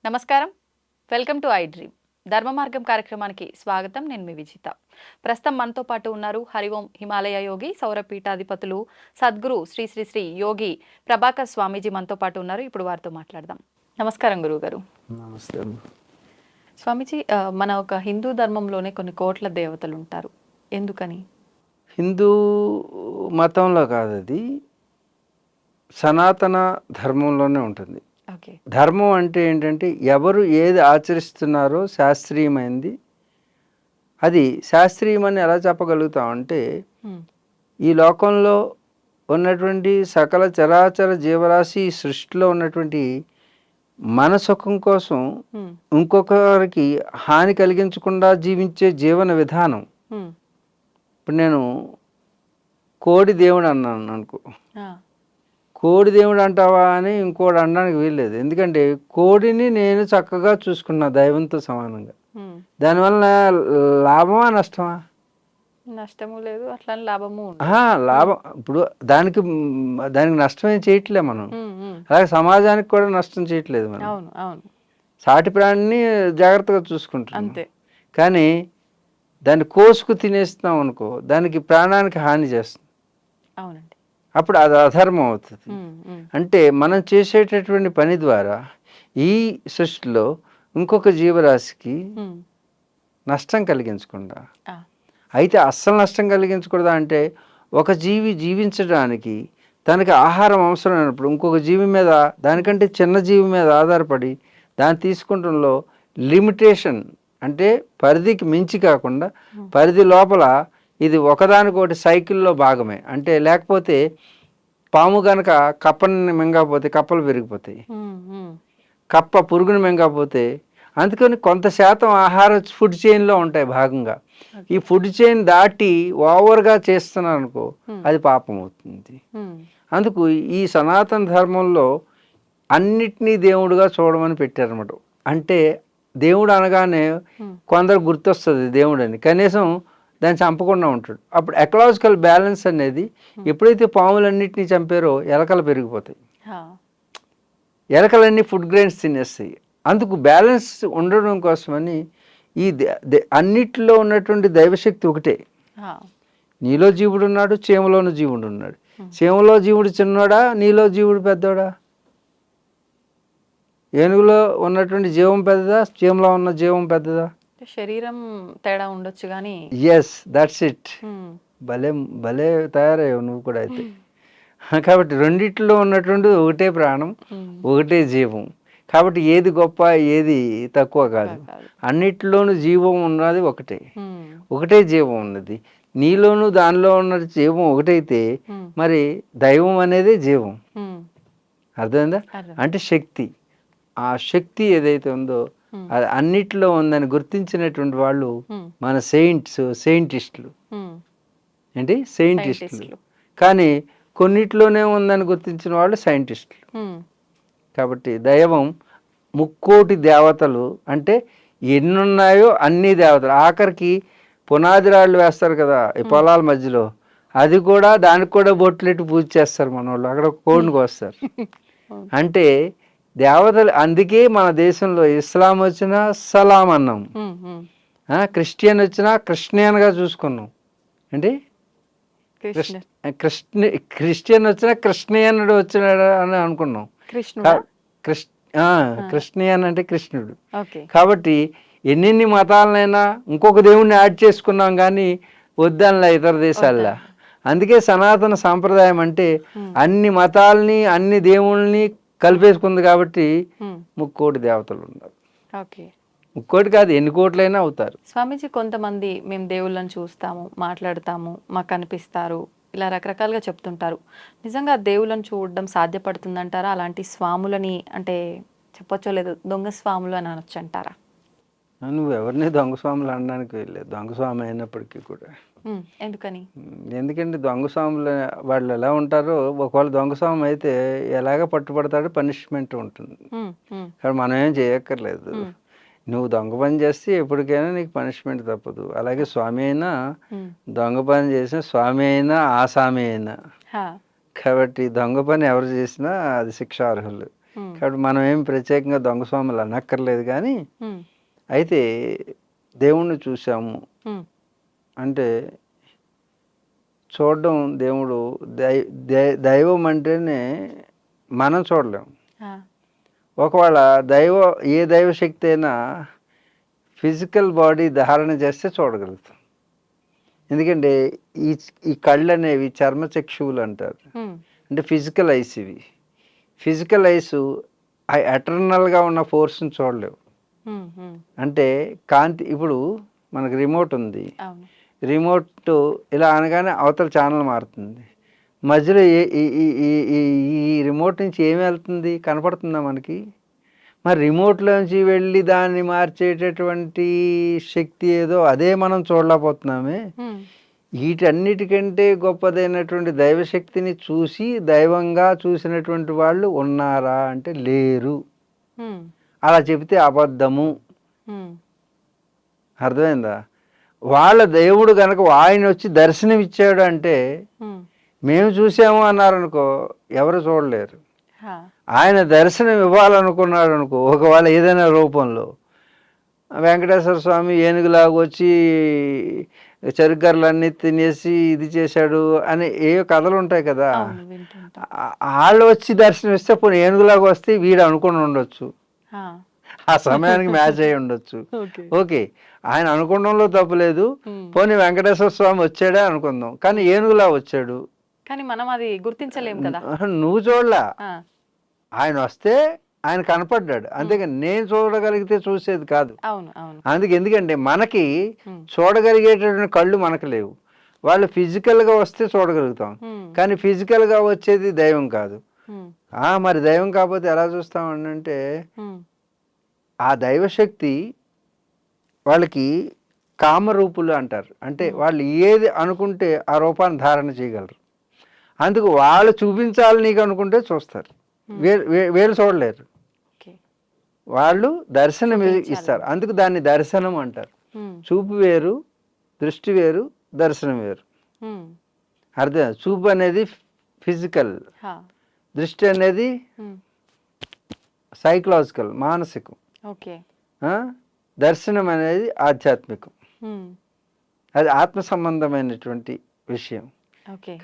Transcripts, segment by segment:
నమస్కారం, welcome to I dream. ధర్మ మార్గం కార్యక్రమానికి స్వాగతం. నేను మీ విజిత. ప్రస్తుతం మనతో పాటు ఉన్నారు హరిఓం హిమాలయ యోగి సౌరపీఠాధిపతులు సద్గురు శ్రీ శ్రీ శ్రీ యోగి ప్రభాకర్ స్వామీజీ మనతో పాటు ఉన్నారు. ఇప్పుడు వారితో మాట్లాడదాం. నమస్కారం గురువు గారు. నమస్తే స్వామీజీ, మన ఒక హిందూ ధర్మంలోనే కొన్ని కోట్ల దేవతలు ఉంటారు. ఎందుకని? హిందూ మతంలో కాదు, అది సనాతన ధర్మంలోనే ఉంటుంది. ధర్మం అంటే ఏంటంటే ఎవరు ఏది ఆచరిస్తున్నారో శాస్త్రీయమైంది. అది శాస్త్రీయమని ఎలా చెప్పగలుగుతామంటే ఈ లోకంలో ఉన్నటువంటి సకల చరాచర జీవరాశి సృష్టిలో ఉన్నటువంటి మన సుఖం కోసం ఇంకొకరికి హాని కలిగించకుండా జీవించే జీవన విధానం. ఇప్పుడు నేను కోడి దేవుడు అన్నాను అనుకో, కోడి దేవుడు అంటావా అని ఇంకోటి అనడానికి వీల్లేదు. ఎందుకంటే కోడిని నేను చక్కగా చూసుకున్నా దైవంతో సమానంగా. దానివల్ల లాభమా నష్టమా? నష్టము లేదు, అట్లా లాభము లాభం. ఇప్పుడు దానికి నష్టం ఏం చేయట్లేదు మనం. అలాగే సమాజానికి కూడా నష్టం చేయట్లేదు మనం. సాటి ప్రాణిని జాగ్రత్తగా చూసుకుంటాం. కానీ దాన్ని కోసుకు తినేస్తున్నాం అనుకో, దానికి ప్రాణానికి హాని చేస్తుంది. అవునండి. అప్పుడు అది అధర్మం అవుతుంది. అంటే మనం చేసేటటువంటి పని ద్వారా ఈ సృష్టిలో ఇంకొక జీవరాశికి నష్టం కలిగించకుండా, అయితే అస్సలు నష్టం కలిగించకూడదా అంటే ఒక జీవి జీవించడానికి తనకి ఆహారం అవసరమైనప్పుడు ఇంకొక జీవి మీద, దానికంటే చిన్న జీవి మీద ఆధారపడి దాన్ని తీసుకుంటంలో లిమిటేషన్ అంటే పరిధికి మించి కాకుండా పరిధి లోపల ఇది ఒకదానికొకటి సైకిల్లో భాగమే. అంటే లేకపోతే పాము కనుక కప్పని మింగకపోతే కప్పలు పెరిగిపోతాయి, కప్ప పురుగుని మింగకపోతే. అందుకని కొంత శాతం ఆహార ఫుడ్ చైన్లో ఉంటాయి భాగంగా. ఈ ఫుడ్ చైన్ దాటి ఓవర్గా చేస్తున్నారు అనుకో, అది పాపం అవుతుంది. అందుకు ఈ సనాతన ధర్మంలో అన్నిటినీ దేవుడుగా చూడమని పెట్టారన్నమాట. అంటే దేవుడు అనగానే కొందరు గుర్తొస్తుంది దేవుడు అని, కనీసం దాన్ని చంపకుండా ఉంటాడు. అప్పుడు ఎకలాజికల్ బ్యాలెన్స్ అనేది, ఎప్పుడైతే పాములన్నింటినీ చంపారో ఎలకలు పెరిగిపోతాయి, ఎలకలన్నీ ఫుడ్ గ్రెయిన్స్ తినేస్తాయి. అందుకు బ్యాలెన్స్ ఉండడం కోసమని ఈ అన్నిటిలో ఉన్నటువంటి దైవశక్తి ఒకటే. నీలో జీవుడు ఉన్నాడు, చేమలోను జీవుడు ఉన్నాడు. చేమలో జీవుడు చిన్నోడా, నీలో జీవుడు పెద్దోడా? ఏనుగులో ఉన్నటువంటి జీవం పెద్దదా, చేమలో ఉన్న జీవం పెద్దదా? శరీరం తేడా ఉండొచ్చు కానీ. Yes, that's it. భలే భలే తయారయ్యావు నువ్వు కూడా అయితే. కాబట్టి రెండిట్లో ఉన్నటువంటి ఒకటే ప్రాణం, ఒకటే జీవం. కాబట్టి ఏది గొప్ప ఏది తక్కువ కాదు. అన్నిటిలోనూ జీవం ఉన్నది ఒకటే, ఒకటే జీవం ఉన్నది. నీలోను దానిలో ఉన్న జీవం ఒకటైతే మరి దైవం అనేది జీవం. అర్థమైందా? అంటే శక్తి. ఆ శక్తి ఏదైతే ఉందో అది అన్నిట్లో ఉందని గుర్తించినటువంటి వాళ్ళు మన సైంటిస్టులు. ఏంటి సైంటిస్టులు? కానీ కొన్నిట్లోనే ఉందని గుర్తించిన వాళ్ళు సైంటిస్టులు. కాబట్టి దైవం ముక్కోటి దేవతలు అంటే ఎన్నున్నాయో అన్ని దేవతలు. ఆఖరికి పునాది రాళ్ళు వేస్తారు కదా ఈ పొలాల మధ్యలో, అది కూడా దానికి కూడా బొట్లెట్టి పూజ చేస్తారు మన వాళ్ళు. అక్కడ కోడికి వస్తారు. అంటే దేవతలు. అందుకే మన దేశంలో ఇస్లాం వచ్చినా సలాం అన్నాం, క్రిస్టియన్ వచ్చినా కృష్ణయన్గా చూసుకున్నాం. అంటే క్రిస్టియన్ వచ్చినా కృష్ణయనుడు వచ్చినాడు అని అనుకున్నాం. కృష్ణయన్ అంటే కృష్ణుడు. కాబట్టి ఎన్ని మతాలనైనా ఇంకొక దేవుణ్ణి యాడ్ చేసుకున్నాం కానీ వద్దనలా ఇతర దేశాల్లో. అందుకే సనాతన సాంప్రదాయం అంటే అన్ని మతాలని అన్ని దేవుళ్ళని కలిపేసుకుంది. కాబట్టి ముక్కోటి దేవతలు ఉన్నారు. ముక్కోటి కాదు, ఎన్ని కోట్లైనా అవుతారు. స్వామీజీ, కొంతమంది మేము దేవుళ్ళని చూస్తాము, మాట్లాడతాము, మాకు కనిపిస్తారు, ఇలా రకరకాలుగా చెప్తుంటారు. నిజంగా దేవుళ్ళని చూడడం సాధ్యపడుతుందంటారా? అలాంటి స్వాములని అంటే చెప్పొచ్చో లేదు, దొంగ స్వాములు అని అనొచ్చు అంటారా? నువ్వు ఎవరిని దొంగ స్వాములు అనడానికి వెళ్ళలేదు, దొంగ స్వామి అయినప్పటికీ కూడా. ఎందుకని? ఎందుకంటే దొంగ స్వాములు వాళ్ళు ఎలా ఉంటారో, ఒకవేళ దొంగ స్వామి అయితే ఎలాగ పట్టుబడతాడో పనిష్మెంట్ ఉంటుంది. కానీ మనం ఏం చేయక్కర్లేదు. నువ్వు దొంగ పని చేస్తే ఎప్పటికైనా నీకు పనిష్మెంట్ తప్పదు. అలాగే స్వామి అయినా దొంగ పని చేసిన స్వామి అయినా ఆసామి అయినా. కాబట్టి దొంగ పని ఎవరు చేసినా అది శిక్షార్హులు. కాబట్టి మనం ఏం ప్రత్యేకంగా దొంగ స్వాములు అనక్కర్లేదు. కానీ అయితే దేవుణ్ణి చూసాము అంటే చూడడం, దేవుడు దైవం అంటేనే మనం చూడలేము. ఒకవేళ ఏ దైవశక్తి అయినా ఫిజికల్ బాడీ ధారణ చేస్తే చూడగలుగుతాం. ఎందుకంటే ఈ కళ్ళు అనేవి చర్మచక్షువులు అంటారు. అంటే ఫిజికల్ ఐస్. ఇవి ఫిజికల్ ఐస్ ఎటర్నల్గా ఉన్న ఫోర్స్ని చూడలేవు. అంటే కాంతి, ఇప్పుడు మనకు రిమోట్ ఉంది, రిమోట్ ఇలా అనగానే అవతల ఛానల్ మారుతుంది. మధ్యలో ఈ రిమోట్ నుంచి ఏమి వెళ్తుంది కనపడుతుందా మనకి? మరి రిమోట్లోంచి వెళ్ళి దాన్ని మార్చేటటువంటి శక్తి ఏదో అదే మనం చూడలేకపోతున్నామే. వీటన్నిటికంటే గొప్పదైనటువంటి దైవశక్తిని చూసి దైవంగా చూసినటువంటి వాళ్ళు ఉన్నారా అంటే లేరు. అలా చెబితే అబద్ధము. అర్థమైందా? వాళ్ళ దేవుడు కనుక ఆయన వచ్చి దర్శనం ఇచ్చాడు అంటే మేము చూసాము అన్నారనుకో, ఎవరు చూడలేరు. ఆయన దర్శనం ఇవ్వాలనుకున్నాడు అనుకో, ఒకవేళ ఏదైనా రూపంలో వెంకటేశ్వర స్వామి ఏనుగులాగా వచ్చి చెరుగర్లన్నీ తినేసి ఇది చేశాడు అని ఏ కథలు ఉంటాయి కదా, వాళ్ళు వచ్చి దర్శనం ఇస్తే పోనీ ఏనుగులాగా వస్తే వీడు అనుకుని ఉండొచ్చు, ఆ సమయానికి మ్యాచ్ అయి ఉండొచ్చు. ఓకే, ఆయన అనుకోవడంలో తప్పులేదు. పోనీ వెంకటేశ్వర స్వామి వచ్చాడే అనుకుందాం, కానీ ఏనుగులా వచ్చాడు, కానీ మనం అది గుర్తించలేము కదా. నువ్వు చూడలా, ఆయన వస్తే ఆయన కనపడ్డాడు, అంతేగాని నేను చూడగలిగితే చూసేది కాదు. అందుకే ఎందుకంటే మనకి చూడగలిగేటటువంటి కళ్ళు మనకు లేవు. వాళ్ళు ఫిజికల్గా వస్తే చూడగలుగుతాం, కానీ ఫిజికల్గా వచ్చేది దైవం కాదు. మరి దైవం కాకపోతే ఎలా చూస్తామని అంటే, ఆ దైవశక్తి వాళ్ళకి కామరూపులు అంటారు. అంటే వాళ్ళు ఏది అనుకుంటే ఆ రూపాన్ని ధారణ చేయగలరు. అందుకు వాళ్ళు చూపించాలి నీకు అనుకుంటే చూస్తారు, వేరు చూడలేరు. వాళ్ళు దర్శనం ఇస్తారు, అందుకు దాన్ని దర్శనం అంటారు. చూపు వేరు, దృష్టి వేరు, దర్శనం వేరు. అర్థం? చూపు అనేది ఫిజికల్, దృష్టి అనేది సైకలాజికల్, మానసికం, దర్శనం అనేది ఆధ్యాత్మికం. అది ఆత్మ సంబంధమైనటువంటి విషయం.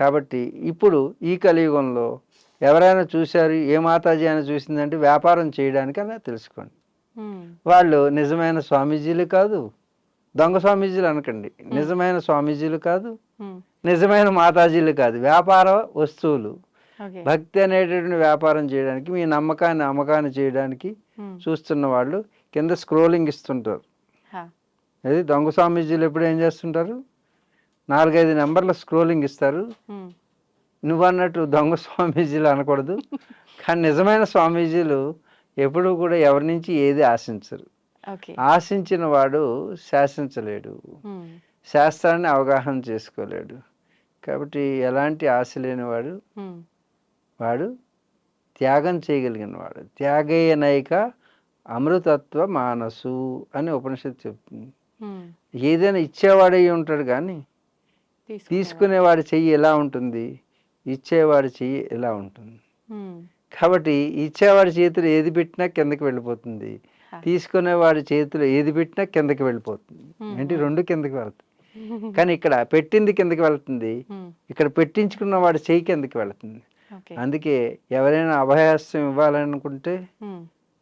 కాబట్టి ఇప్పుడు ఈ కలియుగంలో ఎవరైనా చూశారు, ఏ మాతాజీ అని చూసిందంటే వ్యాపారం చేయడానికి అలా తెలుసుకోండి. వాళ్ళు నిజమైన స్వామీజీలు కాదు, దొంగ స్వామీజీలు అనకండి, నిజమైన స్వామీజీలు కాదు, నిజమైన మాతాజీలు కాదు, వ్యాపార వస్తువులు. భక్తి అనేటటువంటి వ్యాపారం చేయడానికి, మీ నమ్మకాన్ని అమ్మకాన్ని చేయడానికి చూస్తున్న వాళ్ళు కింద స్క్రోలింగ్ ఇస్తుంటారు. అది దొంగ స్వామీజీలు ఎప్పుడు ఏం చేస్తుంటారు, 4-5 నెంబర్ల స్క్రోలింగ్ ఇస్తారు. నువ్వన్నట్టు దొంగ స్వామీజీలు అనకూడదు, కానీ నిజమైన స్వామీజీలు ఎప్పుడూ కూడా ఎవరి నుంచి ఏది ఆశించరు. ఆశించిన వాడు శాసించలేడు, శాస్త్రాన్ని అవగాహన చేసుకోలేడు. కాబట్టి ఎలాంటి ఆశ లేనివాడు వాడు త్యాగం చేయగలిగిన వాడు. త్యాగేయ నైక అమృతత్వ మానసు అని ఉపనిషత్తు చెప్తుంది. ఏదైనా ఇచ్చేవాడై ఉంటాడు, కానీ తీసుకునేవాడి చెయ్యి ఎలా ఉంటుంది, ఇచ్చేవాడి చెయ్యి ఎలా ఉంటుంది. కాబట్టి ఇచ్చేవాడి చేతిలో ఏది పెట్టినా కిందకి వెళ్ళిపోతుంది, తీసుకునేవాడి చేతిలో ఏది పెట్టినా కిందకి వెళ్ళిపోతుంది. ఏంటి, రెండు కిందకి వెళ్తుంది. కానీ ఇక్కడ పెట్టింది కిందకి వెళ్తుంది, ఇక్కడ పెట్టించుకున్న వాడి చెయ్యి కిందకి వెళ్తుంది. అందుకే ఎవరైనా అభయహస్తం ఇవ్వాలనుకుంటే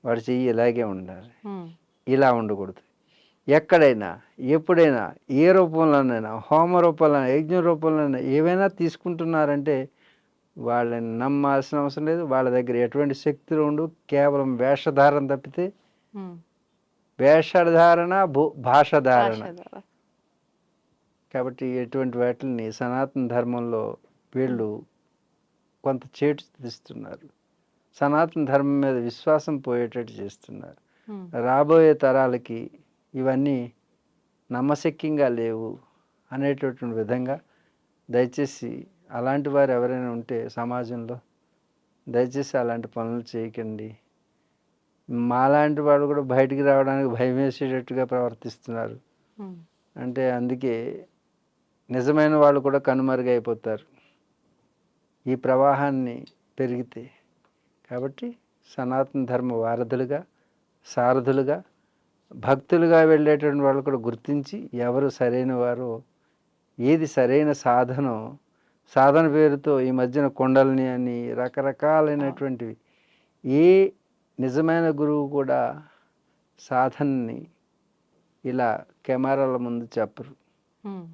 వాడి చెయ్యి ఇలాగే ఉండాలి, ఇలా ఉండకూడదు. ఎక్కడైనా ఎప్పుడైనా ఏ రూపంలోనైనా, హోమ రూపంలోనైనా, యజ్ఞ రూపంలోనైనా ఏవైనా తీసుకుంటున్నారంటే వాళ్ళని నమ్మాల్సిన అవసరం లేదు. వాళ్ళ దగ్గర ఎటువంటి శక్తులు ఉండు, కేవలం వేషధారణ తప్పితే, వేషధారణ భాషధారణ. కాబట్టి ఎటువంటి వాటిని సనాతన ధర్మంలో వీళ్ళు కొంత చేటు తీస్తున్నారు, సనాతన ధర్మం మీద విశ్వాసం పోయేటట్టు చేస్తున్నారు. రాబోయే తరాలకి ఇవన్నీ నమ్మశక్యంగా లేవు అనేటటువంటి విధంగా దయచేసి అలాంటి వారు ఎవరైనా ఉంటే సమాజంలో దయచేసి అలాంటి పనులు చేయకండి. మాలాంటి వాళ్ళు కూడా బయటికి రావడానికి భయం వేసేటట్టుగా ప్రవర్తిస్తున్నారు. ఉమ్, అంటే అందుకే నిజమైన వాళ్ళు కూడా కనుమరుగైపోతారు ఈ ప్రవాహాన్ని పెరిగితే. కాబట్టి సనాతన ధర్మ వారధులుగా, సారథులుగా, భక్తులుగా వెళ్ళేటువంటి వాళ్ళు కూడా గుర్తించి ఎవరు సరైన వారో, ఏది సరైన సాధనో, సాధన పేరుతో ఈ మధ్యన కొండల్ని అని రకరకాలైనటువంటివి, ఏ నిజమైన గురువు కూడా సాధనని ఇలా కెమెరాల ముందు చెప్పరు, ఉమ్,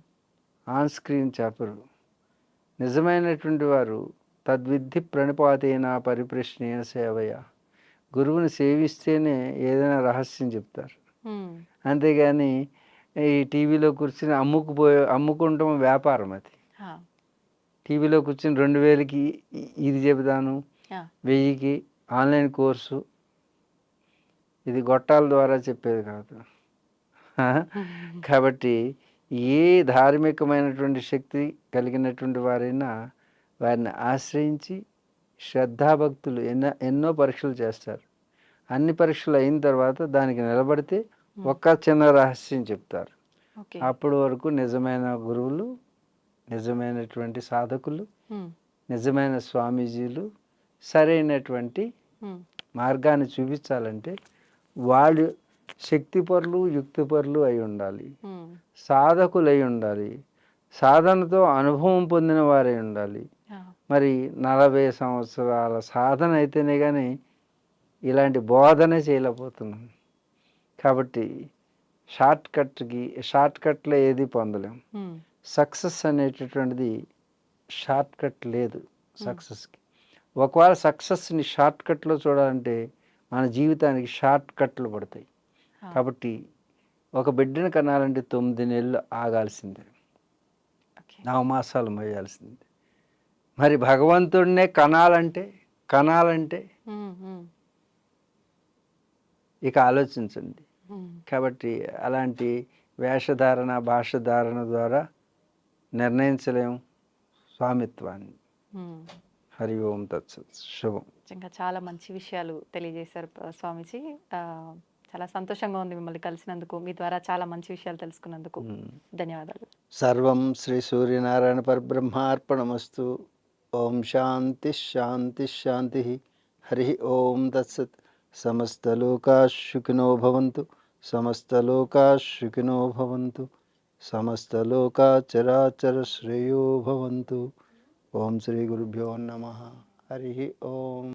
ఆన్ స్క్రీన్ చెప్పరు. నిజమైనటువంటి వారు తద్విద్ధి ప్రణిపాతేన పరిప్రశ్నేయ సేవయ, గురువుని సేవిస్తేనే ఏదైనా రహస్యం చెప్తారు. ఉమ్, అంతేగాని ఈ టీవీలో కూర్చుని అమ్ముకుంటాం వ్యాపారం అది. ఆ, టీవీలో కూర్చుని 2000కి ఇది చెబుతాను, ఆ, 1000కి ఆన్లైన్ కోర్సు, ఇది గొట్టాల ద్వారా చెప్పేది కాదు. కాబట్టి ఏ ధార్మికమైనటువంటి శక్తి కలిగినటువంటి వారైనా వారిని ఆశ్రయించి శ్రద్ధాభక్తులు ఎన్నో పరీక్షలు చేస్తారు. అన్ని పరీక్షలు అయిన తర్వాత దానికి నిలబడితే ఒక్క చిన్న రహస్యం చెప్తారు. ఓకే. అప్పటి వరకు నిజమైన గురువులు, నిజమైనటువంటి సాధకులు, ఉమ్, నిజమైన స్వామీజీలు సరైనటువంటి ఉమ్, మార్గాన్ని చూపించాలంటే వాళ్ళు శక్తిపరులు, యుక్తిపరులు అయి ఉండాలి, ఉమ్, సాధకులు అయి ఉండాలి, సాధనతో అనుభవం పొందిన వారై ఉండాలి. ఆ, మరి 40 సంవత్సరాల సాధన అయితేనే కానీ ఇలాంటి బోధనే చేయలేకపోతున్నాం. కాబట్టి షార్ట్ కట్లో ఏది పొందలేం. ఉమ్, సక్సెస్ అనేటటువంటిది షార్ట్ కట్ లేదు సక్సెస్కి. ఒకవేళ సక్సెస్ని షార్ట్ కట్లో చూడాలంటే మన జీవితానికి షార్ట్ కట్లు పడతాయి. ఆ, కాబట్టి ఒక బిడ్డను కనాలంటే 9 నెలలు ఆగాల్సిందే, ఓకే. 9 మాసాలు మోయాల్సిందే. మరి భగవంతుడినే కనాలంటే ఉమ్, ఉమ్, ఇక ఆలోచించండి. ఉమ్, కాబట్టి అలాంటి వేషధారణ, భాషధారణ ద్వారా నిర్ణయించలేము స్వామిత్వాన్ని. ఉమ్. హరి ఓం తత్సత్. శుభం. నిజంగా చాలా మంచి విషయాలు తెలియజేశారు స్వామీజీ. ఆ, చాలా సంతోషంగా ఉంది మిమ్మల్ని కలిసినందుకు, మీ ద్వారా చాలా మంచి విషయాలు తెలుసుకున్నందుకు. ధన్యవాదాలు. సర్వం శ్రీ సూర్యనారాయణ పరబ్రహ్మార్పణమస్తు. ఓం శాంతి శాంతి శాంతి. హరి ఓం తత్సత్. సమస్తలోకా సుఖినో భవంతు, సమస్తలోకా సుఖినో భవంతు, సమస్తలోకా చరాచర శ్రేయో భవంతు. ఓం శ్రీ గురుభ్యో నమః. హరి ఓం.